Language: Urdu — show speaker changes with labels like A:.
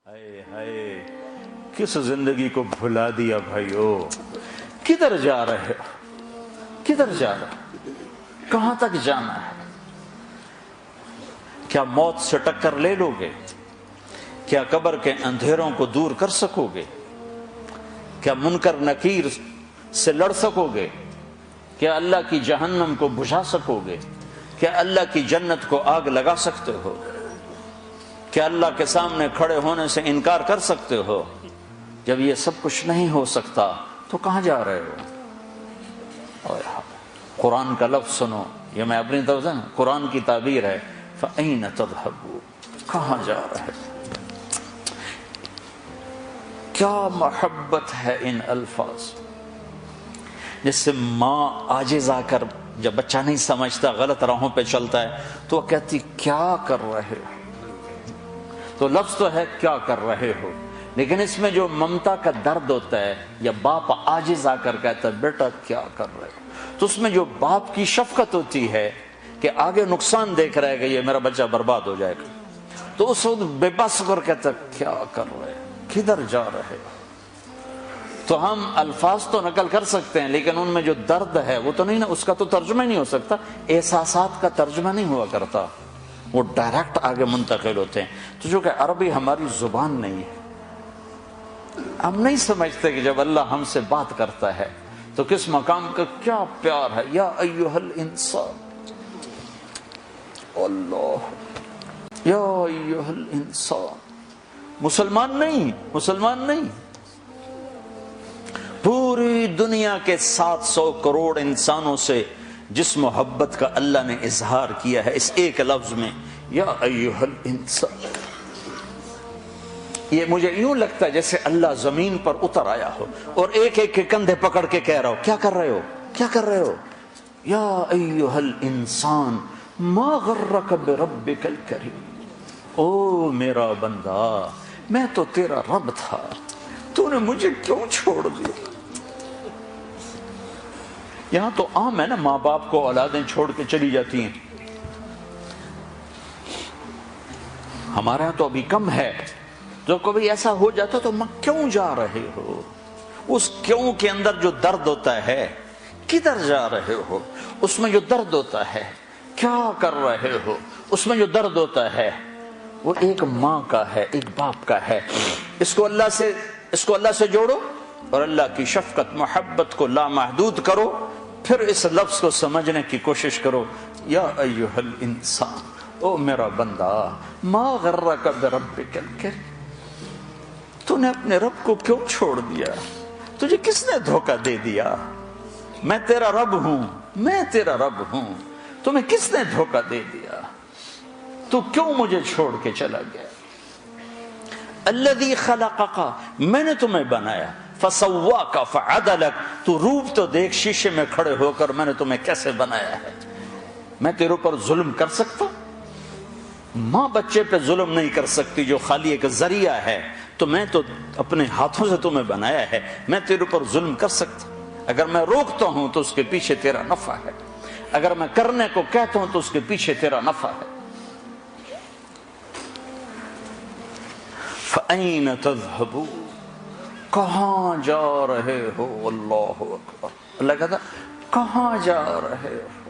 A: ہائے ہائے کس زندگی کو بھلا دیا بھائیو. کدھر جا رہے ہو؟ کدھر جا رہے ہو؟ کہاں تک جانا ہے؟ کیا موت سے ٹکر لے لو گے؟ کیا قبر کے اندھیروں کو دور کر سکو گے؟ کیا منکر نکیر سے لڑ سکو گے؟ کیا اللہ کی جہنم کو بجھا سکو گے؟ کیا اللہ کی جنت کو آگ لگا سکتے ہو؟ کیا اللہ کے سامنے کھڑے ہونے سے انکار کر سکتے ہو؟ جب یہ سب کچھ نہیں ہو سکتا تو کہاں جا رہے ہو؟ قرآن کا لفظ سنو، یہ میں اپنی طرف سے قرآن کی تعبیر ہے. فَأَيْنَ تَذْهَبُونَ، کہاں جا رہے ہو؟ کیا محبت ہے ان الفاظ. جس سے ماں عاجز آ کر جب بچہ نہیں سمجھتا غلط راہوں پہ چلتا ہے تو وہ کہتی کیا کر رہے ہو. تو لفظ تو ہے کیا کر رہے ہو، لیکن اس میں جو ممتا کا درد ہوتا ہے، یا باپ عاجز آ کر کہتا ہے بیٹا کیا کر رہے ہو، تو اس میں جو باپ کی شفقت ہوتی ہے کہ آگے نقصان دیکھ رہا ہے کہ یہ میرا بچہ برباد ہو جائے گا، تو اس وقت بے بس کر کہتا ہے کیا کر رہے ہو، کدھر جا رہے ہو. تو ہم الفاظ تو نقل کر سکتے ہیں لیکن ان میں جو درد ہے وہ تو نہیں نا، اس کا تو ترجمہ ہی نہیں ہو سکتا. احساسات کا ترجمہ نہیں ہوا کرتا، وہ ڈائریکٹ آگے منتقل ہوتے ہیں. تو جو کہ عربی ہماری زبان نہیں ہے، ہم نہیں سمجھتے کہ جب اللہ ہم سے بات کرتا ہے تو کس مقام کا کیا پیار ہے. یا ایھا الانسان، اللہ یا ایھا الانسان. مسلمان نہیں، پوری دنیا کے 700 کروڑ انسانوں سے جس محبت کا اللہ نے اظہار کیا ہے اس ایک لفظ میں، یا ایھا الانسان. یہ مجھے یوں لگتا ہے جیسے اللہ زمین پر اتر آیا ہو اور ایک ایک کے کندھے پکڑ کے کہہ رہا ہو کیا کر رہے ہو، کیا کر رہے ہو. یا ایھا الانسان ما غرک بربک الکریم. او میرا بندہ، میں تو تیرا رب تھا، تو نے مجھے کیوں چھوڑ دیا. یہاں تو عام ہے نا، ماں باپ کو اولادیں چھوڑ کے چلی جاتی ہیں. ہمارے یہاں تو ابھی کم ہے. جو کبھی ایسا ہو جاتا تو ماں کیوں جا رہے ہو، اس کیوں کے اندر جو درد ہوتا ہے، کدھر جا رہے ہو اس میں جو درد ہوتا ہے، کیا کر رہے ہو اس میں جو درد ہوتا ہے، وہ ایک ماں کا ہے، ایک باپ کا ہے. اس کو اللہ سے جوڑو اور اللہ کی شفقت محبت کو لامحدود کرو، پھر اس لفظ کو سمجھنے کی کوشش کرو. یا ایھا الانسان، او میرا بندہ، ما غرک بربک الکریم. تو نے اپنے رب کو کیوں چھوڑ دیا؟ تجھے کس نے دھوکہ دے دیا؟ میں تیرا رب ہوں، میں تیرا رب ہوں، تمہیں کس نے دھوکہ دے دیا؟ تو کیوں مجھے چھوڑ کے چلا گیا؟ الذی خلقک، میں نے تمہیں بنایا، فسواک فعدلک، تو روپ تو دیکھ شیشے میں کھڑے ہو کر میں نے تمہیں کیسے بنایا ہے. میں تیرے اوپر ظلم کر سکتا؟ ماں بچے پہ ظلم نہیں کر سکتی جو خالی ایک ذریعہ ہے. تو میں تو اپنے ہاتھوں سے تمہیں بنایا ہے، میں تیرے اوپر ظلم کر سکتا؟ اگر میں روکتا ہوں تو اس کے پیچھے تیرا نفع ہے، اگر میں کرنے کو کہتا ہوں تو اس کے پیچھے تیرا نفع ہے. فَأَيْنَ تَذْهَبُونَ، کہاں جا رہے ہو. اللہ اکبر. اللہ کہتا کہاں جا رہے ہو.